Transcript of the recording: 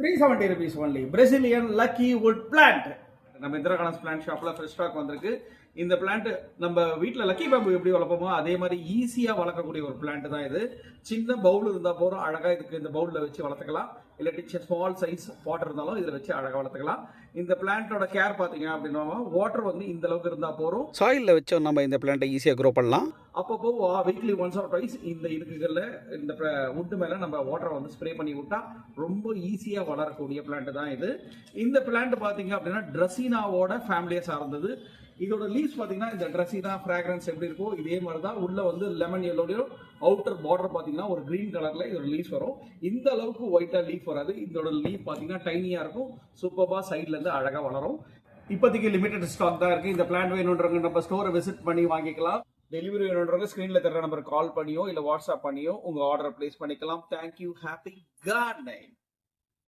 370 rupees only. Brazilian Lucky Wood plant. நம்ம Indira gardens plant ஷாப்ல fresh stock வந்திருக்கு. இந்த பிளான்ட் நம்ம வீட்டில் லக்கி பேம்பு எப்படி வளர்ப்போமோ அதே மாதிரி ஈஸியாக வளர்க்கக்கூடிய ஒரு பிளான்ட் தான் இது. சின்ன பவுல் இருந்தால் போகிறோம், அழகாக இதுக்கு இந்த பவுலில் வச்சு வளர்த்துக்கலாம். இல்லாட்டி ஸ்மால் சைஸ் பாட் இருந்தாலும் இதில் வச்சு அழகாக வளர்த்துக்கலாம். இந்த பிளான்ட்டோட கேர் பார்த்தீங்க அப்படின்னா வாட்டர் வந்து இந்த அளவுக்கு இருந்தால் போகிறோம். சாயிலில் வச்சோம் நம்ம இந்த பிளான்ட்டை ஈஸியாக க்ரோ பண்ணலாம். அப்பப்போ வீக்லி ஒன்ஸ் ஆர் ட்வைஸ் இந்த இதுகளில் இந்த வுட்டு மேலே நம்ம வாட்டரை வந்து ஸ்ப்ரே பண்ணி விட்டா ரொம்ப ஈஸியாக வளரக்கூடிய பிளான்ட் தான் இது. இந்த பிளான்ட் பார்த்தீங்க அப்படின்னா ட்ரெஸினாவோட ஃபேமிலியை சார்ந்தது. இதோட லீவ்ஸ் பார்த்தீங்கன்னா இந்த ட்ரெஸினா ஃப்ராக்ரன்ஸ் எப்படி இருக்கோ இதே மாதிரி தான் உள்ள வந்து லெமன் எல்லோடையும் அவுட்டர் பார்டர் பார்த்தீங்கன்னா ஒரு கிரீன் கலர்ல இதோட லீவ்ஸ் வரும். இந்த அளவுக்கு ஒயிட்டா லீஃப் வராது. இதோட லீஃப் பார்த்தீங்கன்னா டைனியா இருக்கும். சூப்பர்பா சைட்ல இருந்து அழகா வளரும். இப்போதைக்கு லிமிடெட் ஸ்டாக் தான் இருக்கு. இந்த பிளான்ட் வேணுன்றவங்க நம்ம ஸ்டோரை விசிட் பண்ணி வாங்கிக்கலாம். டெலிவரி வேணுன்றவங்க ஸ்கிரீன்ல தர நம்பர் கால் பண்ணியோ இல்ல வாட்ஸ்அப் பண்ணியோ உங்க ஆர்டர் பிளேஸ் பண்ணிக்கலாம். தேங்க்யூ. Happy gardening.